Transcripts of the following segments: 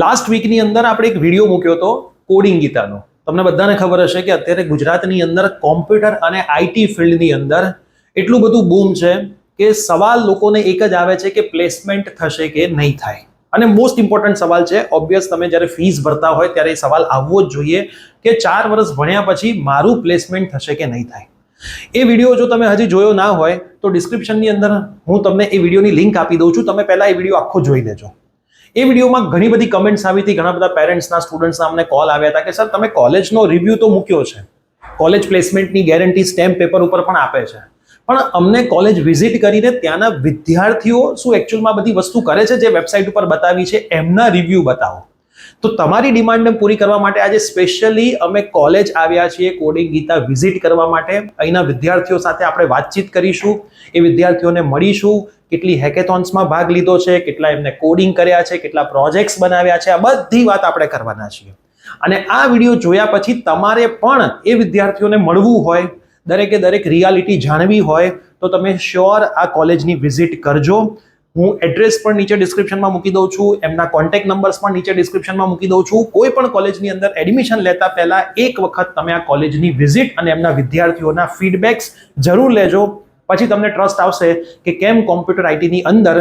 Last વીકની અંદર આપણે એક વિડીયો મૂક્યો હતો કોડિંગ ગીતાનો. તમને બધાને ખબર હશે કે અત્યારે ગુજરાતની અંદર કોમ્પ્યુટર અને આઈટી ફિલ્ડની અંદર એટલું બધું બૂમ છે કે સવાલ લોકોને એક જ આવે છે કે પ્લેસમેન્ટ થશે કે નહીં થાય. અને મોસ્ટ ઇમ્પોર્ટન્ટ સવાલ છે, ઓબ્વિયસ તમે જ્યારે ફીસ ભરતા હોય ત્યારે એ સવાલ આવવો જ જોઈએ કે 4 વર્ષ ભણ્યા પછી મારું પ્લેસમેન્ટ થશે કે નહીં થાય. એ વિડીયો જો તમે હજી જોયો ના હોય તો ડિસ્ક્રિપ્શનની અંદર હું તમને એ વિડીયોની લિંક આપી દઉં છું. તમે પહેલા એ વિડીયો આખો જોઈ લેજો. એ વિડીયોમાં ઘણી બધી કમેન્ટ્સ આવી હતી, ઘણા બધા પેરેન્ટ્સના, સ્ટુડન્ટ્સના અમને કોલ આવ્યા હતા કે સર તમે કોલેજનો રિવ્યૂ તો મૂક્યો છે, કોલેજ પ્લેસમેન્ટની ગેરંટી સ્ટેમ્પ પેપર ઉપર પણ આપે છે, પણ અમને કોલેજ વિઝિટ કરીને ત્યાંના વિદ્યાર્થીઓ શું એકચ્યુઅલમાં બધી વસ્તુ કરે છે જે વેબસાઇટ ઉપર બતાવી છે એમના રિવ્યૂ બતાવો. તો તમારી ડિમાન્ડને પૂરી કરવા માટે આજે સ્પેશિયલી અમે કોલેજ આવ્યા છીએ કોડિંગ ગીતા વિઝિટ કરવા માટે. અહીંના વિદ્યાર્થીઓ સાથે આપણે વાતચીત કરીશું, એ વિદ્યાર્થીઓને મળીશું, કેટલી હેકેથોન્સમાં ભાગ લીધો છે, કેટલા એમને કોડિંગ કર્યા છે, કેટલા પ્રોજેક્ટ્સ બનાવ્યા છે, આ બધી વાત આપણે કરવાના છીએ. અને આ વિડીયો જોયા પછી તમારે પણ એ વિદ્યાર્થીઓને મળવું હોય, દરેક રિયાલિટી જાણવી હોય તો તમે શ્યોર આ કોલેજની વિઝિટ કરજો. હું એડ્રેસ પણ નીચે ડિસ્ક્રિપ્શનમાં મૂકી દઉં છું, એમના કોન્ટેક્ટ નંબર્સ પણ નીચે ડિસ્ક્રિપ્શનમાં મૂકી દઉં છું. કોઈ પણ કોલેજની અંદર એડમિશન લેતા પહેલા એક વખત તમે આ કોલેજની વિઝિટ અને એમના વિદ્યાર્થીઓના ફીડબેક્સ જરૂર લેજો. પછી તમને ટ્રસ્ટ આવશે કે કેમ કોમ્પ્યુટર આઈટીની અંદર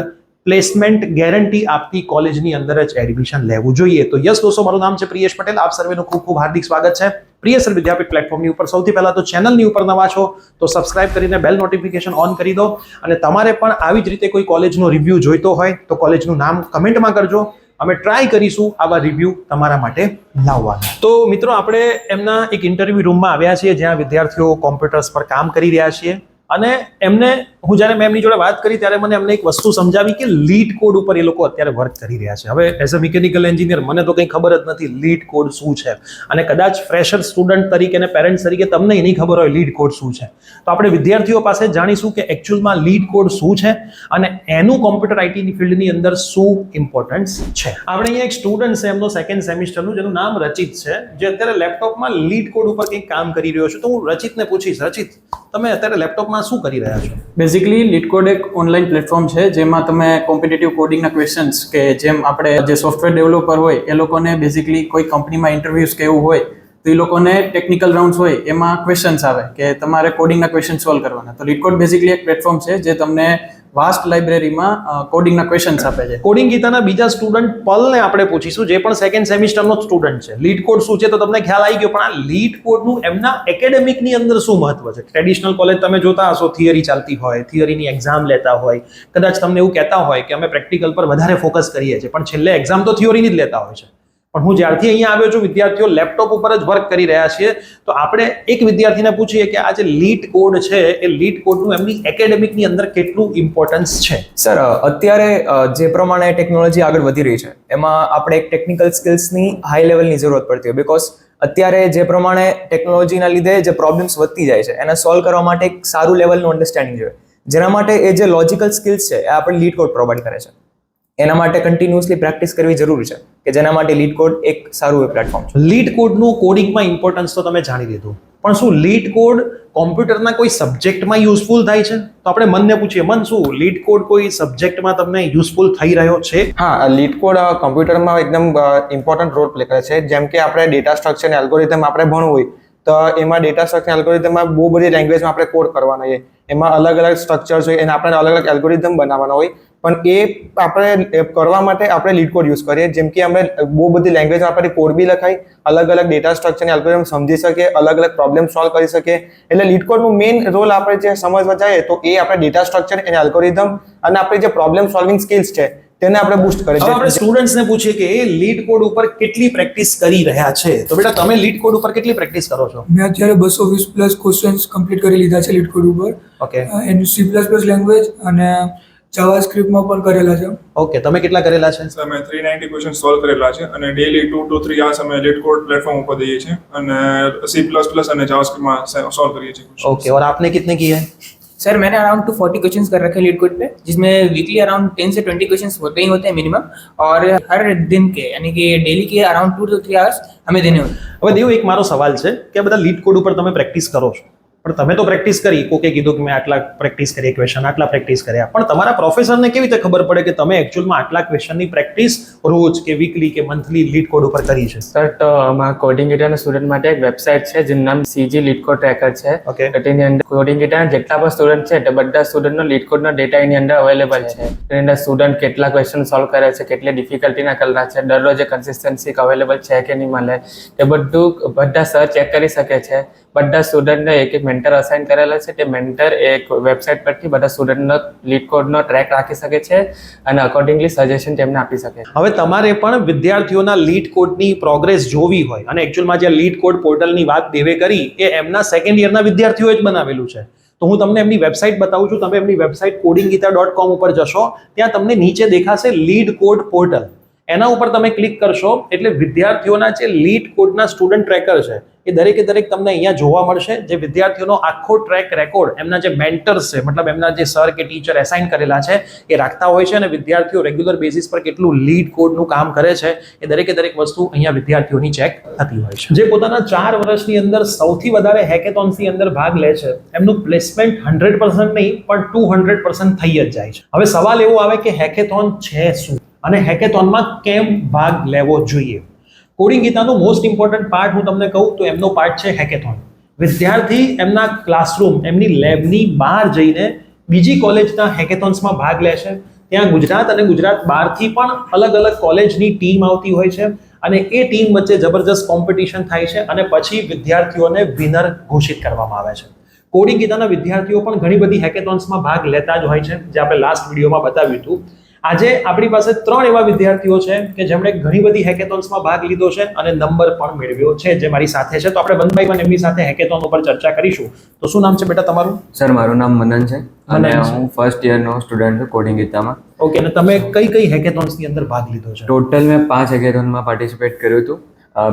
પ્લેસમેન્ટ ગેરંટી આપતી કોલેજની અંદર જ એડમિશન લેવું જોઈએ. તો યસ દોસ્તો, મારું નામ છે પ્રિયેશ પટેલ. આપ સર્વેનું ખૂબ ખૂબ હાર્દિક સ્વાગત છે પ્રિયસર વિદ્યાપીઠ પ્લેટફોર્મની ઉપર. સૌથી પહેલા તો ચેનલની ઉપર નવા છો તો સબસ્ક્રાઇબ કરીને બેલ નોટિફિકેશન ઓન કરી દો. અને તમારે પણ આવી જ રીતે કોઈ કોલેજનો રિવ્યૂ જોઈતો હોય તો કોલેજનું નામ કમેન્ટમાં કરજો. અમે ટ્રાય કરીશું આવા રિવ્યૂ તમારા માટે લાવવાના. તો મિત્રો, આપણે એમના એક ઇન્ટરવ્યૂ રૂમમાં આવ્યા છીએ જ્યાં વિદ્યાર્થીઓ કોમ્પ્યુટર્સ પર કામ કરી રહ્યા છીએ. અને એમને હું જ્યારે મેં એમની જોડે વાત કરી ત્યારે મને એમને એક વસ્તુ સમજાવી કે લીડ કોડ ઉપર એ લોકો અત્યારે વર્ક કરી રહ્યા છે. હવે એઝ અ મિકેનિકલ એન્જિનિયર મને તો કંઈ ખબર જ નથી લીડ કોડ શું છે, અને કદાચ ફ્રેશર સ્ટુડન્ટ તરીકે અને પેરેન્ટ્સ તરીકે તમને નહીં ખબર હોય લીડ કોડ શું છે. તો આપણે વિદ્યાર્થીઓ પાસે જાણીશું કે એકચ્યુઅલમાં લીડ કોડ શું છે અને એનું કોમ્પ્યુટર આઈટીની ફિલ્ડની અંદર શું ઇમ્પોર્ટન્સ છે. આપણે અહીંયા એક સ્ટુડન્ટ છે એમનો સેકન્ડ સેમિસ્ટરનું, જેનું નામ રચિત છે, જે અત્યારે લેપટોપમાં લીડ કોડ ઉપર કંઈક કામ કરી રહ્યો છે. તો હું રચિતને પૂછીશ, રચિત તમે અત્યારે લેપટોપમાં શું કરી રહ્યા છો? બેઝિકલી લીડકોડ એક ઓનલાઈન પ્લેટફોર્મ છે જેમાં તમે કોમ્પિટિટિવ કોડિંગના ક્વેશ્ચન્સ કે જેમ આપણે જે સોફ્ટવેર ડેવલપર હોય એ લોકોને બેઝિકલી કોઈ કંપનીમાં ઇન્ટરવ્યુઝ કે એવું હોય તો એ લોકોને ટેકનિકલ રાઉન્ડ્સ હોય એમાં ક્વેશ્ચન્સ આવે કે તમારે કોડિંગના ક્વેશ્ચન સોલ્વ કરવાના. તો લીડકોડ બેઝિકલી એક પ્લેટફોર્મ છે જે તમને વાસ્ટ લાઇબ્રેરીમાં કોડિંગના ક્વેશ્ચન્સ આપે છે. કોડિંગ ગીતાના બીજા સ્ટુડન્ટ પલને આપણે પૂછીશું, જે પણ સેકન્ડ સેમિસ્ટરનો સ્ટુડન્ટ છે. લીડ કોડ શું છે તો તમને ખ્યાલ આવી ગયો, પણ આ લીડ કોડનું એમના એકેડેમિકની અંદર શું મહત્વ છે? ટ્રેડિશનલ કોલેજ તમે જોતા હશો, થિયરી ચાલતી હોય, થિયરીની એક્ઝામ લેતા હોય, કદાચ તમને એવું કહેતા હોય કે અમે પ્રેક્ટિકલ પર વધારે ફોકસ કરીએ છીએ, પણ છેલ્લે એક્ઝામ તો થિયરીની જ લેતા હોય છે. પણ હું જ્યારથી અહીંયા આવ્યો છું, વિદ્યાર્થીઓ લેપટોપ ઉપર જ વર્ક કરી રહ્યા છીએ. તો આપણે એક વિદ્યાર્થીને પૂછીએ કે આ જે લીડ કોડ છે એ લીડ કોડનું એમની એકેડેમિકની અંદર કેટલું ઇમ્પોર્ટન્સ છે. સર, અત્યારે જે પ્રમાણે ટેકનોલોજી આગળ વધી રહી છે એમાં આપણે એક ટેકનિકલ સ્કિલ્સની હાઈ લેવલની જરૂરત પડતી હોય. બીકોઝ અત્યારે જે પ્રમાણે ટેકનોલોજીના લીધે જે પ્રોબ્લેમ્સ વધતી જાય છે એને સોલ્વ કરવા માટે એક સારું લેવલનું અન્ડરસ્ટેન્ડિંગ જોઈએ. જેના માટે એ જે લોજિકલ સ્કિલ્સ છે એ આપણે લીડ કોડ પ્રોવાઈડ કરે છે. એના માટે કન્ટિન્યુઅસલી પ્રેક્ટિસ કરવી જરૂરી છે કે જેના માટે લીડ કોડ એક સારું પ્લેટફોર્મ છે. લીડ કોડનું કોડિંગમાં ઇમ્પોર્ટન્સ તો તમે જાણી લીધું, પણ શું લીડ કોડ કોમ્પ્યુટરના કોઈ સબ્જેક્ટમાં યુઝફુલ થાય છે? તો આપણે મનને પૂછીએ, મન શું લીડ કોડ કોઈ સબ્જેક્ટમાં તમને યુઝફુલ થઈ રહ્યો છે? હા, લીડ કોડ કમ્પ્યુટરમાં એકદમ ઇમ્પોર્ટન્ટ રોલ પ્લે કરે છે. જેમ કે આપણે ડેટા સ્ટ્રક્ચર અને એલ્ગોરિધમ આપણે ભણવું હોય તો એમાં ડેટા સ્ટ્રક્ચર એલ્ગોરિધમમાં બહુ બધી લેંગ્વેજમાં આપણે કોડ કરવાનો હોય, એમાં અલગ અલગ સ્ટ્રક્ચર્સ હોય, એને આપણે અલગ અલગ એલ્ગોરિધમ બનાવવાનો હોય. પણ એ આપણે કરવા માટે આપણે લીડ કોડ યુઝ કરીએ. જેમ કે આપણે બહુ બધી લેંગ્વેજમાં આપણે કોડ બી લખાય, અલગ અલગ ડેટા સ્ટ્રક્ચર અને એલ્ગોરિધમ સમજી શકીએ, અલગ અલગ પ્રોબ્લેમ સોલ્વ કરી શકીએ. એટલે લીડ કોડનું મેઇન રોલ આપણે જે સમજવા જઈએ તો એ આપણે ડેટા સ્ટ્રક્ચર અને એલ્ગોરિધમ અને આપણી જે પ્રોબ્લેમ સોલ્વિંગ સ્કિલ્સ છે તેને આપણે બૂસ્ટ કરી છે. આપણે સ્ટુડન્ટ્સને પૂછીએ કે એ લીડ કોડ ઉપર કેટલી પ્રેક્ટિસ કરી રહ્યા છે. તો બેટા તમે લીડ કોડ ઉપર કેટલી પ્રેક્ટિસ કરો છો? મેં અત્યારે 220+ ક્વેશ્ચન્સ કમ્પ્લીટ કરી લીધા છે લીડ કોડ ઉપર. ઓકે. એન્ડ C++ લેંગ્વેજ અને જાવાસ્ક્રિપ્ટમાં પણ કરેલા છે. ઓકે, તમે કેટલા કરેલા છે? સર, મેં 390 ક્વેશ્ચન સોલ્વ કરેલા છે અને ડેલી 2 to 3 hours અમે લીડ કોડ પ્લેટફॉर्म ઉપર દઈએ છીએ અને C++ અને જાવાસ્ક્રિપ્ટમાં સોल्व કરીએ છીએ. ओके, और आपने कितने किए हैं? सर, मैंने अराउंड 240 क्वेश्चंस कर रखे हैं लीड कोड पे, जिसमें वीकली अराउंड 10 से 20 क्वेश्चंस होते ही होते हैं मिनिमम, और हर दिन के यानी कि डेली के अराउंड 2 to 3 hours हमें देने होते हैं. હવે દેવ, એક મારો સવાલ છે કે આ બધા લીડ કોડ ઉપર તમે પ્રેક્ટિસ કરો છો, પણ તમે તો પ્રેક્ટિસ કરી, કોકે કીધું કે મેં આટલા પ્રેક્ટિસ કરી ક્વેશ્ચન, આટલા પ્રેક્ટિસ કર્યા, પણ તમારા પ્રોફેસરને કેવી રીતે ખબર પડે કે તમે એકચ્યુઅલમાં આટલા ક્વેશ્ચનની પ્રેક્ટિસ રોજ કે વીકલી કે મંથલી લીડ કોડ ઉપર કરી છે? સર, તો અમારા કોડિંગ ગીટાના સ્ટુડન્ટ માટે એક વેબસાઇટ છે જેનું નામ CG લીડ કોડ ટ્રેકર છે. Okay. તો તેની અંદર કોડિંગ ગીટાના જેટલા પણ સ્ટુડન્ટ છે તે બધા સ્ટુડન્ટનો લીડ કોડનો ડેટા એની અંદર અવેલેબલ છે. તેની અંદર સ્ટુડન્ટ કેટલા ક્વેશ્ચન સોલ્વ કરે છે, કેટલી ડિફિકલ્ટીના કલાક છે, દરરોજ કન્સિસ્ટન્સી અવેલેબલ છે કે નહીં મળે, એ બધું બધા સર ચેક કરી શકે છે. બધા સ્ટુડન્ટને એક મેન્ટર અસાઇન કરેલા છે. તે મેન્ટર એક વેબસાઇટ પરથી બધા સ્ટુડન્ટનો લીડ કોડનો ટ્રેક રાખી શકે છે અને અકોર્ડિંગલી સજેશન તેમને આપી શકે છે. હવે તમારે પણ વિદ્યાર્થીઓના લીડ કોડની પ્રોગ્રેસ જોવી હોય, અને એકચ્યુઅલમાં જે લીડ કોડ પોર્ટલની વાત દેવે કરી એ એમના સેકન્ડ યરના વિદ્યાર્થીઓએ જ બનાવેલું છે. તો હું તમને એમની વેબસાઇટ બતાવું છું. તમે એમની વેબસાઇટ codinggita.com ઉપર જશો, ત્યાં તમને નીચે દેખાશે લીડ કોડ પોર્ટલ. એના ઉપર તમે ક્લિક કરશો એટલે વિદ્યાર્થીઓના જે લીડ કોડના સ્ટુડન્ટ ટ્રેકર છે એ દરેકે દરેક તમને અહીંયા જોવા મળશે. જે વિદ્યાર્થીઓનો આખો ટ્રેક રેકોર્ડ એમના જે મેન્ટર્સ છે, મતલબ એમના જે સર કે ટીચર એસાઇન કરેલા છે એ રાખતા હોય છે, અને વિદ્યાર્થીઓ રેગ્યુલર બેસિસ પર કેટલું લીડ કોડનું કામ કરે છે એ દરેકે દરેક વસ્તુ અહીંયા વિદ્યાર્થીઓની ચેક થતી હોય છે. જે પોતાના 4 વર્ષની અંદર સૌથી વધારે હેકેથોન્સની અંદર ભાગ લે છે એમનું પ્લેસમેન્ટ 100% નહીં પણ 200% થઈ જ જાય છે. હવે સવાલ એવો આવે કે હેકેથોન છે શું અને હેકેથોનમાં કેમ ભાગ લેવો જોઈએ? કોડિંગ ગીતાનું મોસ્ટ ઇમ્પોર્ટન્ટ પાર્ટ હું તમને કહું તો એમનો પાર્ટ છે હેકેથોન. વિદ્યાર્થી એમના ક્લાસરૂમ, એમની લેબની બહાર જઈને બીજી કોલેજના હેકેથોન્સમાં ભાગ લે છે. ત્યાં ગુજરાત અને ગુજરાત બહારથી પણ અલગ અલગ કોલેજની ટીમ આવતી હોય છે, અને એ ટીમ વચ્ચે જબરજસ્ત કોમ્પિટિશન થાય છે, અને પછી વિદ્યાર્થીઓને વિનર ઘોષિત કરવામાં આવે છે. કોડિંગ ગીતાના વિદ્યાર્થીઓ પણ ઘણી બધી હેકેથોન્સમાં ભાગ લેતા જ હોય છે, જે આપણે લાસ્ટ વિડીયોમાં બતાવ્યું હતું. આજે આપણી પાસે 3 એવા વિદ્યાર્થીઓ છે કે જેમણે ઘણી બધી હેકેથોન્સમાં ભાગ લીધો છે અને નંબર પણ મેળવ્યો છે, જે મારી સાથે છે. તો આપણે બંધભાઈ પણ એમની સાથે હેકેથોન ઉપર ચર્ચા કરીશું. તો શું નામ છે બેટા તમારું? સર, મારું નામ મનન છે અને હું ફર્સ્ટ યરનો સ્ટુડન્ટ છું કોડિંગ ગીતામાં. ઓકે, અને તમે કઈ હેકેથોન્સની અંદર ભાગ લીધો છે? ટોટલ મેં 5 હેકેથોનમાં પાર્ટિસિપેટ કર્યું હતું.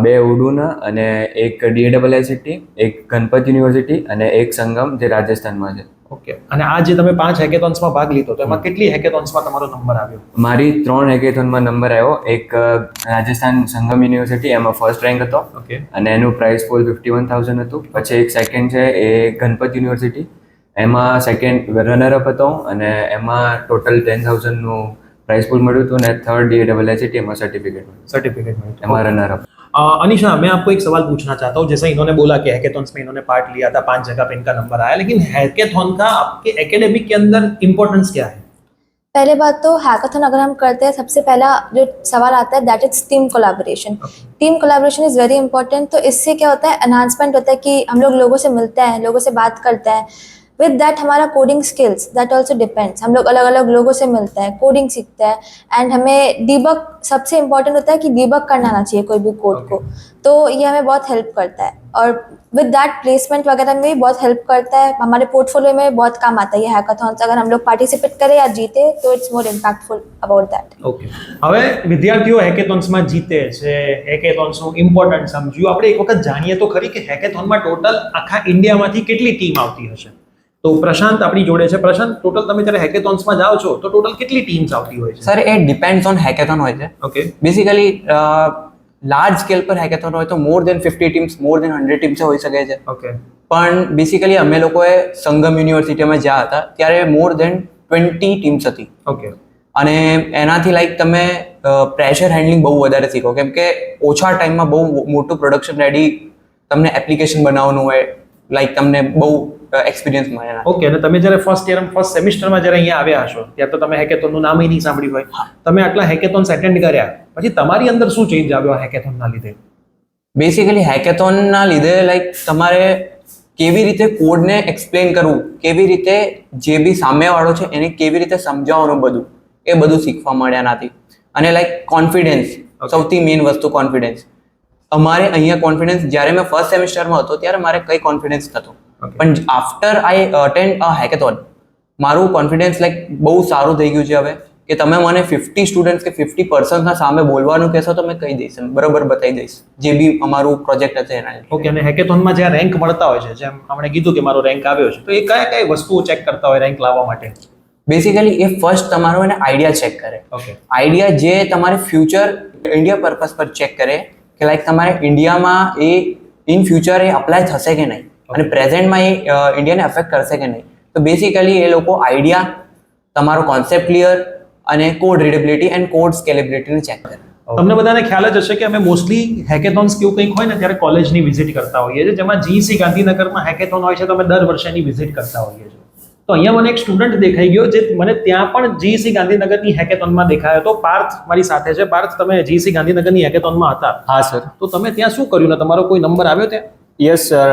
2 ઉડુના અને એક DAIIT, એક ગણપત યુનિવર્સિટી અને એક સંગમ જે રાજસ્થાનમાં છે. ઓકે, અને આ જે તમે 5 હેકેથોન્સમાં ભાગ લીધો તો એમાં કેટલી હેકેથોન્સમાં તમારો નંબર આવ્યો? મારી 3 હેકેથોનમાં નંબર આવ્યો. એક રાજસ્થાન સંગમ યુનિવર્સિટી, એમાં ફર્સ્ટ રેન્ક હતો ઓકે, અને એનું પ્રાઇસ પોલ 51,000 હતું. પછી એક સેકન્ડ છે એ ગણપત યુનિવર્સિટી, એમાં સેકન્ડ રનરઅપ હતો અને એમાં ટોટલ 10,000નું પ્રાઇસ પોલ મળ્યું હતું. અને થર્ડ DAIIT, એમાં सर्टिफिकेट में एमा रनर अप. अनिशा, मैं आपको एक सवाल पूछना चाहता हूँ. जैसा इन्होंने बोला कि हैकेथॉन्स में इन्होंने पार्ट लिया था, 5 जगह पे इनका नंबर आया, लेकिन हैकेथॉन का आपके एकेडमिक के अंदर इम्पोर्टेंस क्या है? पहले बात तो हैकाथन अगर हम करते हैं, सबसे पहला जो सवाल आता है that is team collaboration. Team collaboration is very important. तो इससे क्या होता है, एनहांसमेंट होता है कि हम लोग लोगों से मिलते हैं, लोगों से बात करते हैं. विद दैट हमारा coding skills that also depends. हम लोग अलग अलग लोगों से मिलते हैं, कोडिंग सीखते हैं, एंड हमें डीबग सबसे इम्पोर्टेंट होता है कि डीबग करना आना चाहिए कोई भी कोड को. तो ये हमें बहुत हेल्प करता है, और विद दैट प्लेसमेंट वगैरह में भी बहुत हेल्प करता है. हमारे पोर्टफोलियो में बहुत काम आता है ये हैकाथॉन्स. अगर हम लोग पार्टिसिपेट करें या जीते तो it's more impactful about that. Okay, હવે વિદ્યાર્થીઓ હેકેથોન્સમાં જીતે છે, હેકેથોન્સનું ઇમ્પોર્ટન્ટ સમજ્યું. આપણે એક વખત જાણીએ તો ખરી કે હેકેથોનમાં ટોટલ આખા ઇન્ડિયામાંથી કેટલી ટીમ આવતી હશે? તો પ્રશાંત આપણી જોડે છે. પ્રશાંત, ટોટલ તમે જ્યારે હેકેથોન્સમાં જાઓ છો તો ટોટલ કેટલી ટીમ્સ આવતી હોય છે? Sir, A depends on hackathon હોય છે. ઓકે, બેસિકલી લાર્જ સ્કેલ પર હેકેથોન હોય તો મોર દેન 50 ટીમ્સ, મોર દેન 100 ટીમ્સ હોઈ શકે છે. ઓકે, પણ બેસિકલી અમે લોકોએ સંગમ યુનિવર્સિટીમાં જ્યાં હતા ત્યારે મોર દેન 20 ટીમ્સ હતી. ઓકે, અને એનાથી લાઈક તમે પ્રેશર હેન્ડલિંગ બહુ વધારે શીખો, કેમ કે ઓછા ટાઈમમાં બહુ મોટું પ્રોડક્શન રેડી તમને એપ્લિકેશન બનાવવાનું હોય, લાઈક તમને બહુ એક્સપિરિયન્સ મળે. ઓકે, અને તમે જ્યારે ફર્સ્ટ સેમિસ્ટરમાં જ્યારે અહીંયા આવ્યા હશો ત્યારે તો તમે હેકેથોનનું નામ નહીં સાંભળ્યું હોય. તમે આટલા હેકેથોન્સ એટેન્ડ કર્યા પછી તમારી અંદર શું ચેન્જ આવ્યો આ હેકેથોનના લીધે? બેસિકલી હેકેથોનના લીધે લાઈક તમારે કેવી રીતે કોડને એક્સપ્લેન કરવું, કેવી રીતે જે બી સામેવાળો છે એને કેવી રીતે સમજાવવાનું, બધું શીખવા મળે એનાથી. અને લાઈક કોન્ફિડન્સ, સૌથી મેઇન વસ્તુ કોન્ફિડન્સ. અમારે અહીંયા કોન્ફિડન્સ, જ્યારે મેં ફર્સ્ટ સેમિસ્ટરમાં હતો ત્યારે મારે કંઈ કોન્ફિડન્સ નહોતો, પણ આફ્ટર આઈ અટેન્ડ અ હેકેથોન મારું કોન્ફિડન્સ લાઈક બહુ સારું થઈ ગયું છે હવે, કે તમે મને 50 સ્ટુડન્ટ્સ કે 50% સામે બોલવાનું કહેશો તો મેં કહી દઈશ, બરાબર બતાવી દઈશ જે બી અમારું પ્રોજેક્ટ હશે એના. ઓકે, અને હેકેથોનમાં જ્યાં રેન્ક મળતા હોય છે, જેમ આપણે કીધું કે મારો રેન્ક આવ્યો છે, તો એ કઈ વસ્તુઓ ચેક કરતા હોય રેન્ક લાવવા માટે? બેસિકલી એ ફર્સ્ટ તમારો એને આઈડિયા ચેક કરે. ઓકે, આઈડિયા જે તમારે ફ્યુચર ઇન્ડિયા પર્પઝ પર ચેક કરે કે લાઈક તમારે ઇન્ડિયામાં એ ઇન ફ્યુચર એ અપ્લાય થશે કે નહીં. અને પ્રેઝન્ટમાં એ ઇન્ડિયાને અફેક્ટ કરશે કે નહીં. તો બેસિકલી એ લોકો આઈડિયા, તમારો કોન્સેપ્ટ ક્લિયર અને કોડ રીડેબિલિટી એન્ડ કોડ સ્કેલેબિલિટીને ચેક કરે. તમને બધાને ખ્યાલ જ હશે કે અમે મોસ્ટલી હેકેથોન્સ કેવું કંઈક હોય ને ત્યારે કોલેજની વિઝિટ કરતા હોઈએ છીએ, જેમાં જીઈસી ગાંધીનગરમાં હેકેથોન હોય છે તો અમે દર વર્ષે એની વિઝિટ કરતા હોઈએ છીએ. તો અહીંયા મને એક સ્ટુડન્ટ દેખાઈ ગયો જે મને ત્યાં પણ જીઈસી ગાંધીનગરની હેકેથોનમાં દેખાયો હતો. પાર્થ મારી સાથે છે. પાર્થ, તમે જીઈસી ગાંધીનગરની હેકેથોનમાં હતા? હા સર. તો તમે ત્યાં શું કર્યું ને તમારો કોઈ નંબર આવ્યો ત્યાં? યસ સર,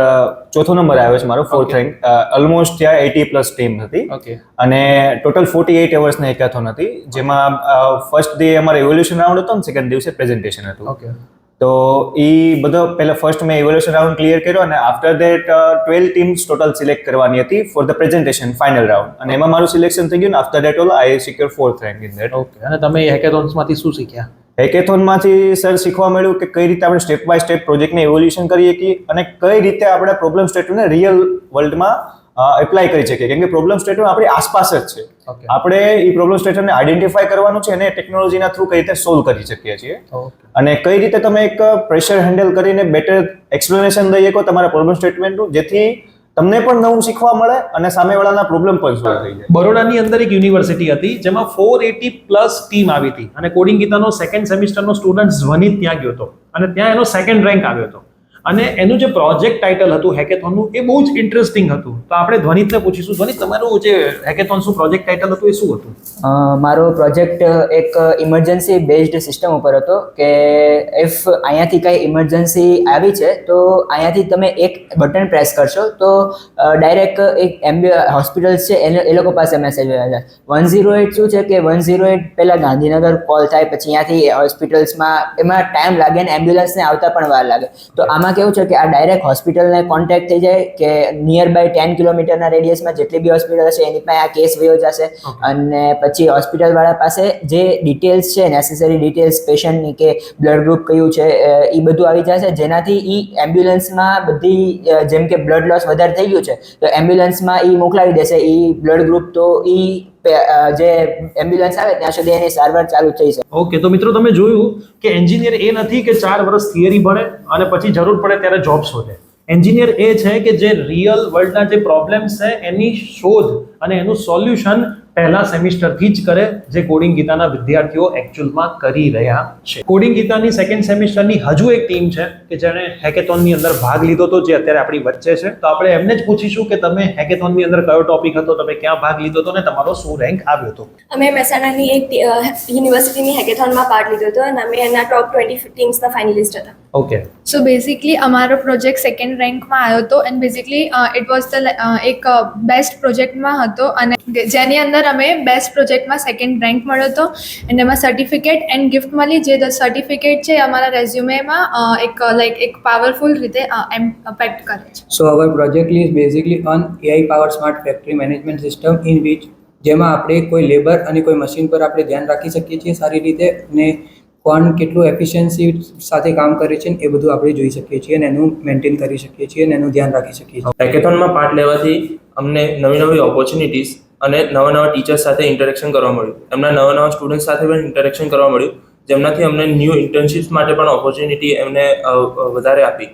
ચોથો નંબર આવ્યો છે મારો, 4th રેન્ક. ઓલમોસ્ટ ત્યાં 80+ ટીમ હતી ઓકે. અને ટોટલ 48 અવર્સની હેકાથોન હતી, જેમાં ફર્સ્ટ ડે અમારો ઇવોલ્યુશન રાઉન્ડ હતો ને સેકન્ડ દિવસે પ્રેઝન્ટેશન હતું. ઓકે. તો એ બધો પહેલા ફર્સ્ટ મેં ઇવોલ્યુશન રાઉન્ડ ક્લિયર કર્યો અને after that 12 teams total select કરવાની હતી for the presentation final round, અને એમાં મારું સિલેક્શન થઈ ગયું ને after that all I secure 4th rank in that. Okay. અને તમે હેકેથોન્સમાંથી શું શીખ્યા? હેકેથોનમાંથી સર શીખવા મળ્યું કે કઈ રીતે આપણે સ્ટેપ બાય સ્ટેપ પ્રોજેક્ટને ઇવોલ્યુશન કરીએ કે અને કઈ રીતે આપણે પ્રોબ્લેમ સ્ટેટમેન્ટને રિયલ વર્લ્ડમાં એપ્લાય કરી શકીએ, કેમ કે પ્રોબ્લેમ સ્ટેટમેન્ટ આપણી આસપાસ જ છે. ઓકે. આપણે એ પ્રોબ્લેમ સ્ટેટમેન્ટને આઈડેન્ટિફાય કરવાનું છે અને ટેકનોલોજીના થ્રુ કઈ રીતે સોલ્વ કરી શકીએ છીએ, અને કઈ રીતે તમે એક પ્રેશર હેન્ડલ કરીને બેટર એક્સપ્લેનેશન દઈ શકો તમારા પ્રોબ્લેમ સ્ટેટમેન્ટનું, જેથી તમને પણ નવું શીખવા મળે અને સામેવાળાના પ્રોબ્લેમ પણ સોલ્વ થઈ જાય. બરોડાની અંદર એક યુનિવર્સિટી હતી જેમાં 480+ ટીમ આવી હતી અને કોડિંગ ગીતાનો સેકન્ડ સેમિસ્ટરનો સ્ટુડન્ટ ધ્વનિત ત્યાં ગયો હતો અને ત્યાં એનો સેકન્ડ રેન્ક આવ્યો હતો. અને એનું જે પ્રોજેક્ટ ટાઇટલ હતું હેકેથોનનું એ બહુ જ ઇન્ટરેસ્ટિંગ હતું. તો આપણે ધ્વનિતને પૂછીશું. ધ્વનિત, તમારું જે હેકેથોનનું પ્રોજેક્ટ ટાઇટલ હતું એ શું હતું? મારો પ્રોજેક્ટ એક ઇમરજન્સી બેઝડ સિસ્ટમ ઉપર હતો કે ઇફ અહીંયાથી કંઈ ઇમરજન્સી આવી છે તો અહીંયાથી તમે એક બટન પ્રેસ કરશો તો ડાયરેક્ટ એક હોસ્પિટલ્સ છે એ લોકો પાસે મેસેજ આવે. 108 શું છે કે 108 પહેલાં ગાંધીનગર કોલ થાય, પછી અહીંયાથી હોસ્પિટલ્સમાં એમાં ટાઈમ લાગે અને એમ્બ્યુલન્સને આવતા પણ વાર લાગે. તો આમાં કેવું છે કે આ ડાયરેક્ટ હોસ્પિટલને કોન્ટેક્ટ થઈ જાય કે નિયર બાય 10 કિલોમીટરના રેડિયસમાં જેટલી બી હોસ્પિટલ હશે એની પાસે આ કેસ વયો જશે, અને પછી હોસ્પિટલવાળા પાસે જે ડિટેલ્સ છે, નેસેસરી ડિટેલ્સ પેશન્ટની કે બ્લડ ગ્રુપ કયું છે એ બધું આવી જશે, જેનાથી એ એમ્બ્યુલન્સમાં બધી જેમ કે બ્લડ લોસ વધારે થઈ ગયું છે તો એમ્બ્યુલન્સમાં એ મોકલાવી દેશે એ બ્લડ ગ્રુપ, તો એ જે એમ્બ્યુલન્સ આવે ત્યાં સુધી એની સારવાર ચાલુ થઈ છે. ઓકે. તો મિત્રો તમે જોયું કે એન્જિનિયર એ નથી કે 4 વર્ષ થિયરી ભણે અને પછી જરૂર પડે ત્યારે જોબ શોધે. એન્જિનિયર એ છે કે જે રિયલ વર્લ્ડના જે પ્રોબ્લેમ્સ છે એની શોધ અને એનું સોલ્યુશન પહેલા સેમિસ્ટરથી જ કરે, જે કોડિંગ ગીતાના વિદ્યાર્થીઓ એકચ્યુઅલમાં કરી રહ્યા છે. કોડિંગ ગીતાની સેકન્ડ સેમિસ્ટરની હજુ એક ટીમ છે કે જેણે હેકેથોનની અંદર ભાગ લીધો હતો, જે અત્યારે આપણી વચ્ચે છે. તો આપણે એમને જ પૂછીશું કે તમે હેકેથોનની અંદર કયો ટોપિક હતો, તમે ક્યાં ભાગ લીધો હતો અને તમારો શું રેન્ક આવ્યો હતો? અમે મહેસાણાની એક યુનિવર્સિટીની હેકેથોનમાં પાર્ટ લીધો હતો અને અમે એના ટોપ 20 ટીમ્સના ફાઇનલિસ્ટ હતા. ઓકે. સો બેઝિકલી અમારો પ્રોજેક્ટ સેકન્ડ રેન્કમાં આવ્યો હતો and basically it was the એક બેસ્ટ પ્રોજેક્ટમાં હતો અને જેની અંદર અમે બેસ્ટ પ્રોજેક્ટમાં સેકન્ડ રેન્ક મળ્યો હતો એન્ડ એમાં સર્ટિફિકેટ એન્ડ ગિફ્ટ મળી. જે સર્ટિફિકેટ છે અમારા રેઝ્યુમેમાં એક પાવરફુલ રીતે ઇમ્પેક્ટ કરે છે. So our project is basically on AI power smart factory management system in which, જેમાં આપણે કોઈ લેબર અને કોઈ મશીન પર આપણે ધ્યાન રાખી શકીએ છીએ સારી રીતે, અને કોણ કેટલું એફિશિયન્સી સાથે કામ કરે છે એ બધું આપણે જોઈ શકીએ છીએ અને એનું મેન્ટેન કરી શકીએ છીએ અને એનું ધ્યાન રાખી શકીએ છીએ. હેકેથોનમાં પાર્ટ લેવાથી અમને નવી ઓપોર્ચ્યુનિટીઝ અને નવા ટીચર્સ સાથે ઇન્ટરેક્શન કરવા મળ્યું, એમના નવા સ્ટુડન્ટ સાથે પણ ઇન્ટરેક્શન કરવા મળ્યું, જેમનાથી અમને ન્યૂ ઇન્ટર્નશિપ્સ માટે પણ ઓપોર્ચ્યુનિટી એમને વધારે આપી.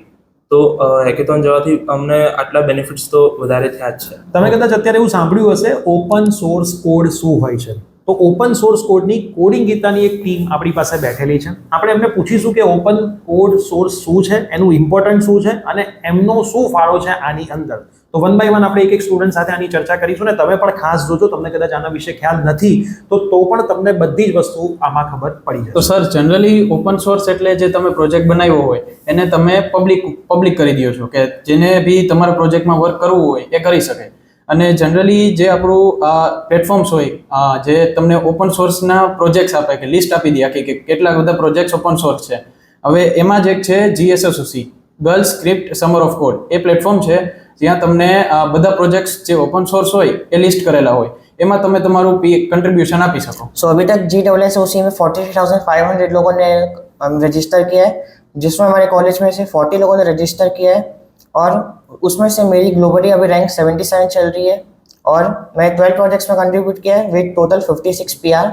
તો હેકેથોન જવાથી અમને આટલા બેનિફિટ્સ તો વધારે થયા જ છે. તમે કદાચ અત્યારે એવું સાંભળ્યું હશે ઓપન સોર્સ કોડ શું હોય છે. તો ઓપન સોર્સ કોડની કોડિંગ ગીતાની એક ટીમ આપણી પાસે બેઠેલી છે. આપણે એમને પૂછીશું કે ઓપન કોડ સોર્સ શું છે, એનું ઇમ્પોર્ટન્ટ શું છે અને એમનો શું ફાળો છે આની અંદર. તો વન બાય વન આપણે એક સ્ટુડન્ટ સાથે આની ચર્ચા કરીશું ને તમે પણ ખાસ જોજો. તમને કદાચ આના વિશે ખ્યાલ નથી તો પણ તમને બધી જ વસ્તુ આમાં ખબર પડી જશે. તો સર જનરલી ઓપન સોર્સ એટલે જે તમે પ્રોજેક્ટ બનાવ્યો હોય એને તમે પબ્લિક કરી દો છો કે જેને બી તમારા પ્રોજેક્ટમાં વર્ક કરવું હોય એ કરી શકે. અને જનરલી જે આપણું પ્લેટફોર્મ્સ હોય જે તમને ઓપન સોર્સના પ્રોજેક્ટ્સ આપે કે લિસ્ટ આપી દે આખી કે કેટલા બધા પ્રોજેક્ટ્સ ઓપન સોર્સ છે. હવે એમાં જ એક છે GSSOC, girls script summer of code. A platform છે જ્યાં તમને બધા પ્રોજેક્ટ્સ જે ઓપન સોર્સ હોય એ લિસ્ટ કરેલા હોય, એમાં તમે તમારું कंट्रीब्यूशन आप ही सको. सो अभी तक GSSOC में 43,500 लोगों ने रजिस्टर किया है, जिसमें हमारे कॉलेज में से 40 लोगों ने रजिस्टर किया है और उसमें से मेरी ग्लोबली अभी रैंक 77 चल रही है और मैं 12 प्रोजेक्ट्स में कंट्रीब्यूट किया है विद टोटल 56 PR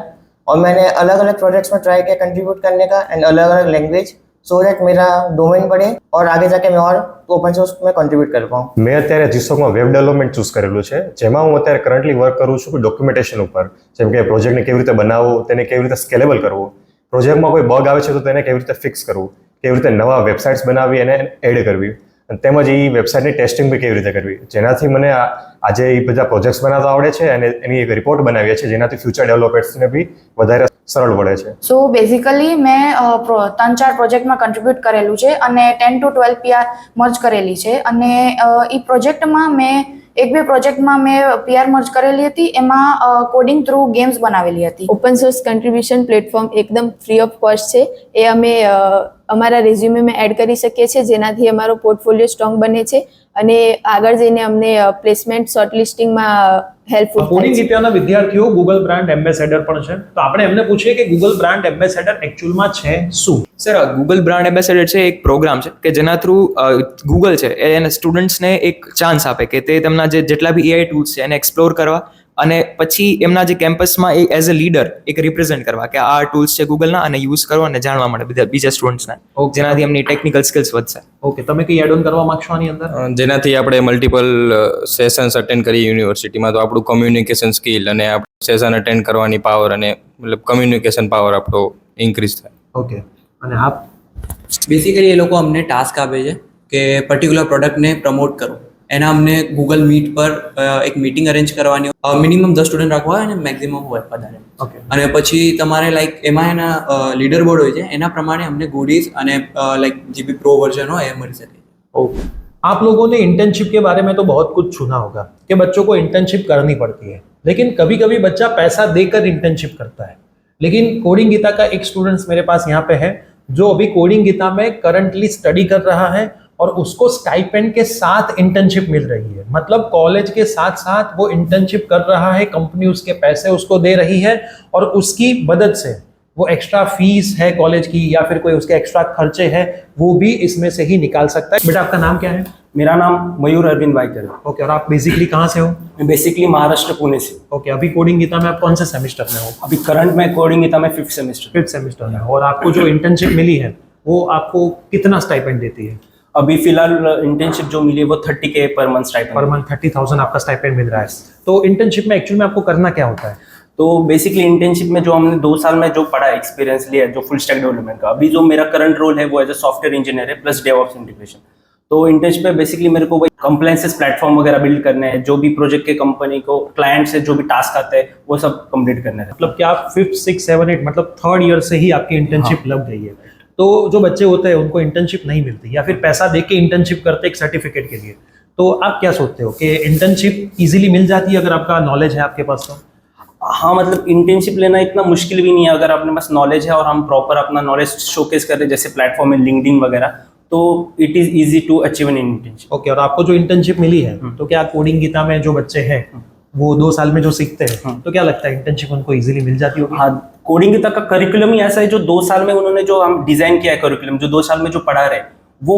और मैंने अलग अलग प्रोजेक्ट्स में ट्राई किया कंट्रीब्यूट करने का एंड अलग अलग लैंग्वेज. सो दैट मेरा डोमेन बढ़े और आगे जाके मैं और ओपन सोर्स में कंट्रीब्यूट कर पाऊँ. મેં અત્યારે જીસોકમાં વેબ ડેવલપમેન્ટ ચૂઝ કરેલું છે, જેમાં હું અત્યારે કરન્ટલી વર્ક કરું છું ડોક્યુમેન્ટેશન ઉપર, જેમ કે પ્રોજેક્ટને કેવી રીતે બનાવવો, તેને કેવી રીતે સ્કેલેબલ કરવું, પ્રોજેક્ટમાં કોઈ બગ આવે છે તો તેને કેવી રીતે ફિક્સ કરવું, કેવી રીતે નવા વેબસાઇટ્સ બનાવી અને એડ કરવી, અને તેમજ એ વેબસાઇટની ટેસ્ટિંગ બી કેવી રીતે કરવી, જેનાથી મને આજે એ બધા પ્રોજેક્ટ્સ બનાવતા આવડે છે અને એની એક રિપોર્ટ બનાવીએ છીએ જેનાથી ફ્યુચર ડેવલપર્સને બી વધારે સરળ પડે છે. સો બેઝિકલી મેં 3-4 પ્રોજેક્ટમાં કન્ટ્રીબ્યુટ કરેલું છે અને 10 to 12 PR મર્જ કરેલી છે અને એ પ્રોજેક્ટમાં મેં 1-2 પ્રોજેક્ટમાં મેં PR મર્જ કરેલી હતી, એમાં કોડિંગ થ્રુ ગેમ્સ બનાવેલી હતી. ઓપન સોર્સ કન્ટ્રીબ્યુશન પ્લેટફોર્મ એકદમ ફ્રી ઓફ કોસ્ટ છે. એ અમે અમારા રેઝ્યુમેમાં એડ કરી શકીએ છીએ, જેનાથી અમારો પોર્ટફોલિયો સ્ટ્રોંગ બને છે અને આગળ જઈને અમને પ્લેસમેન્ટ શોર્ટલિસ્ટિંગમાં હેલ્પફુલ થાય કોડિંગ છે. ગીતાના વિદ્યાર્થીઓ ગૂગલ બ્રાન્ડ એમ્બેસેડર પણ છે, તો આપણે એમને પૂછીએ કે ગૂગલ બ્રાન્ડ એમ્બેસેડર એકચ્યુઅલમાં છે શું? સર, ગૂગલ બ્રાન્ડ એમ્બેસેડર છે એક પ્રોગ્રામ છે કે જેના થ્રુ ગૂગલ છે એ એના સ્ટુડન્ટ્સને એક ચાન્સ આપે કે તે તેમના જેટલા બી AI ટૂલ્સ છે એને એક્સપ્લોર કરવા અને પછી એમના જે કેમ્પસમાં એઝ અ લીડર એક રિપ્રેઝેન્ટ કરવા કે આ ટૂલ્સ છે ગૂગલના અને યુઝ કરવા અને જાણવા મળે બીજા સ્ટુડન્ટ્સને, જેનાથી એમની ટેકનિકલ સ્કિલ્સ વધશે. ઓકે, તમે કંઈ એડ ઓન કરવા માંગશો આની અંદર? જેનાથી આપણે મલ્ટિપલ સેશન્સ અટેન્ડ કરીએ યુનિવર્સિટીમાં તો આપણું કમ્યુનિકેશન સ્કિલ અને આપણે સેશન અટેન્ડ કરવાની પાવર અને મતલબ કમ્યુનિકેશન પાવર આપણો ઇન્ક્રીઝ થાય. ઓકે, અને આપ? બેસિકલી એ લોકો અમને ટાસ્ક આપે છે કે પર્ટિક્યુલર પ્રોડક્ટને પ્રમોટ કરો, એના અમને ગૂગલ મીટ પર એક મીટિંગ અરેન્જ કરવાની, મિનિમમ 10 સ્ટુડન્ટ રાખવા હોય અને મેક્સિમમ હોય વધારે. ઓકે, અને પછી તમારે લાઈક એમાં એના લીડર બોર્ડ હોય છે, એના પ્રમાણે અમને ગુડીઝ અને लाइक જે भी प्रो वर्जन हो ये मिल सके. ओके, आप लोगों ने इंटर्नशिप के बारे में तो बहुत कुछ सुना होगा कि बच्चों को इंटर्नशिप करनी पड़ती है, लेकिन कभी कभी बच्चा पैसा देकर इंटर्नशिप करता है. लेकिन कोडिंग गीता का एक स्टूडेंट्स मेरे पास यहाँ पे है जो अभी कोडिंग गीता में करंटली स्टडी कर रहा है और उसको स्टाइपेंड के साथ इंटर्नशिप मिल रही है. मतलब कॉलेज के साथ साथ वो इंटर्नशिप कर रहा है, कंपनी उसके पैसे उसको दे रही है और उसकी मदद से वो एक्स्ट्रा फीस है कॉलेज की या फिर कोई उसके एक्स्ट्रा खर्चे हैं वो भी इसमें से ही निकाल सकता है. बेटा, आपका नाम क्या है? मेरा नाम मयूर अरविंद वाइकर है. ओके, और आप बेसिकली कहाँ से हो? मैं बेसिकली महाराष्ट्र पुणे से. ओके, अभी कोडिंग गीता में आप कौन से सेमेस्टर में हो? अभी करंट में कोडिंग गीता में 5th सेमेस्टर में. और आपको जो इंटर्नशिप मिली है वो आपको कितना स्टाइपेंड देती है? अभी फिलहाल इंटर्नशिप जो मिली है वो 30K per month stipend. Per month 30,000 आपका स्टाइपेंड मिल रहा है. तो इंटर्नशिप में एक्चुअल में आपको करना क्या होता है? तो बेसिकली इंटर्नशिप में जो हमने 2 साल में जो पढ़ा एक्सपीरियंस लिया है जो फुल स्टैक डेवलपमेंट का, अभी जो मेरा करंट रोल है वो एज अ सॉफ्टवेयर इंजीनियर है प्लस डेवऑप्स इंटीग्रेशन. तो इंटर्नशिप में बेसिकली मेरे को वही कंप्लायंसेस प्लेटफॉर्म वगैरह बिल्ड करने हैं, जो भी प्रोजेक्ट के कंपनी को क्लाइंट से जो भी टास्क आते हैं वो सब कंप्लीट करने हैं. मतलब क्या आप 5th 6th 7th 8 मतलब 3rd ईयर से ही आपकी इंटर्नशिप लग गई है? तो जो बच्चे होते हैं उनको इंटर्नशिप नहीं मिलती या फिर पैसा दे के इंटर्नशिप करते एक सर्टिफिकेट के लिए, तो आप क्या सोचते हो कि इंटर्नशिप इजीली मिल जाती है अगर आपका नॉलेज है आपके पास? तो हाँ, मतलब इंटर्नशिप लेना इतना मुश्किल भी नहीं है अगर अपने पास नॉलेज है और हम प्रॉपर अपना नॉलेज शोकेस कर रहे हैं जैसे प्लेटफॉर्म है लिंक्डइन वगैरह, तो it is easy to achieve an internship. Okay, और आपको जो इंटर्नशिप मिली है तो क्या कोडिंग गीता में जो बच्चे हैं वो 2 साल में जो सीखते हैं तो क्या लगता है इंटर्नशिप उनको इजीली मिल जाती होगी? हाँ, कोडिंग गीता का करिकुलम ही ऐसा है जो 2 साल में उन्होंने जो हम डिजाइन किया है करिकुलम, जो 2 साल में जो पढ़ा रहे वो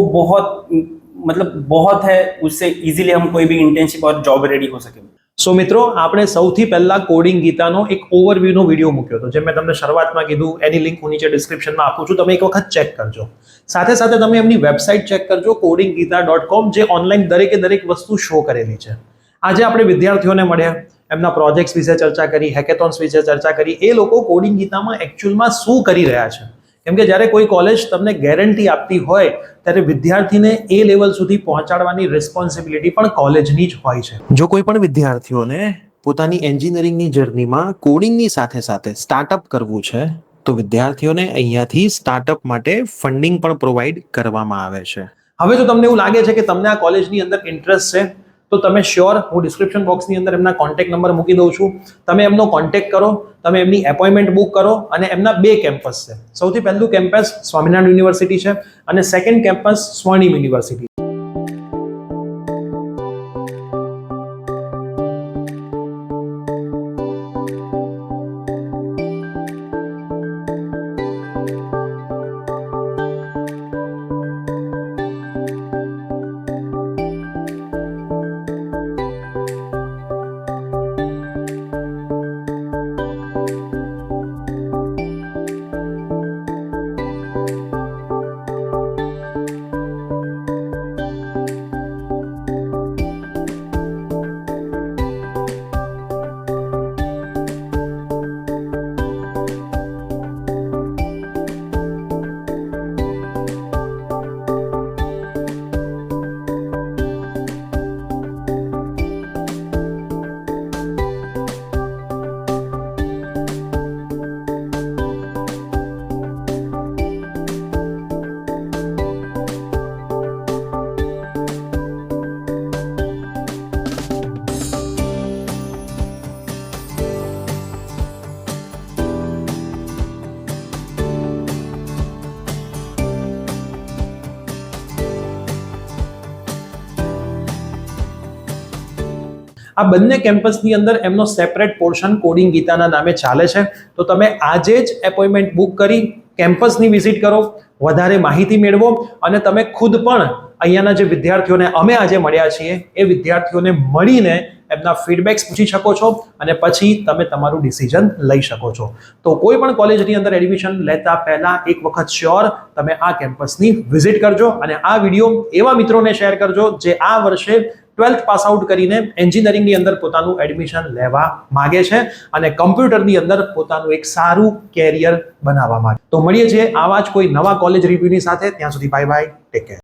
बहुत है, उससे इजीली हम कोई भी इंटर्नशिप और जॉब रेडी हो सके. સો મિત્રો, આપણે સૌથી પહેલા કોડિંગ ગીતાનો એક ઓવરવ્યુનો વિડીયો મૂક્યો હતો, જેમ મેં તમને શરૂઆતમાં કીધું, એની લિંક હું નીચે ડિસ્ક્રિપ્શનમાં આપું છું, તમે એક વખત ચેક કરજો. સાથે સાથે તમે એમની વેબસાઇટ ચેક કરજો codinggita.com, જે ઓનલાઈન દરેકે દરેક વસ્તુ શો કરેલી છે. આજે આપણે વિદ્યાર્થીઓને મળ્યા, એમના પ્રોજેક્ટ્સ વિશે ચર્ચા કરી, હેકેથોન્સ વિશે ચર્ચા કરી, એ લોકો કોડિંગ ગીતામાં એકચ્યુઅલમાં શું કરી રહ્યા છે. કેમ કે જ્યારે કોઈ કોલેજ તમને ગેરંટી આપતી હોય ત્યારે વિદ્યાર્થીને એ લેવલ સુધી પહોંચાડવાની રિસ્પોન્સિબિલિટી પણ કોલેજની જ હોય છે. જો કોઈ પણ વિદ્યાર્થીઓને પોતાની એન્જિનિયરિંગની જર્નીમાં કોડિંગની સાથે સાથે સ્ટાર્ટઅપ કરવું છે તો વિદ્યાર્થીઓને અહીંયાથી સ્ટાર્ટઅપ માટે ફંડિંગ પણ પ્રોવાઈડ કરવામાં આવે છે. હવે જો તમને એવું લાગે છે કે તમને આ કોલેજની અંદર ઇન્ટરેસ્ટ છે તો તમે શ્યોર, હું ડિસ્ક્રિપ્શન બોક્સની અંદર એમના કોન્ટેક્ટ નંબર મૂકી દઉં છું, તમે એમનો કોન્ટેક્ટ કરો, તમે એમની એપોઇન્ટમેન્ટ બુક કરો. અને એમના 2 કેમ્પસ છે. સૌથી પહેલું કેમ્પસ સ્વામિનારાયણ યુનિવર્સિટી છે અને સેકન્ડ કેમ્પસ સ્વર્ણિમ યુનિવર્સિટી. આ બંને કેમ્પસની અંદર એમનો સેપરેટ પોર્શન કોડિંગ ગીતાના નામે ચાલે છે. તો તમે આજે જ એપોઇન્ટમેન્ટ બુક કરી કેમ્પસની વિઝિટ કરો, વધારે માહિતી મેળવો અને તમે ખુદ પણ અહીંયાના જે વિદ્યાર્થીઓને અમે આજે મળ્યા છીએ એ વિદ્યાર્થીઓને મળીને એમના ફીડબેક્સ પૂછી શકો છો અને પછી તમે તમારું ડિસિઝન લઈ શકો છો. તો કોઈ પણ કોલેજની અંદર એડમિશન લેતા પહેલા એક વખત શ્યોર તમે આ કેમ્પસની વિઝિટ કરજો અને આ વિડીયો એવા મિત્રોને શેર કરજો જે આ વર્ષે 12th પાસ આઉટ કરીને એન્જિનિયરિંગની અંદર પોતાનું એડમિશન લેવા માંગે છે અને કમ્પ્યુટરની અંદર પોતાનું એક સારું કેરિયર બનાવવા માંગે. તો મળીએ છીએ આવા જ કોઈ નવા કોલેજ રિવ્યુની સાથે. ત્યાં સુધી બાય બાય, ટેક કેર.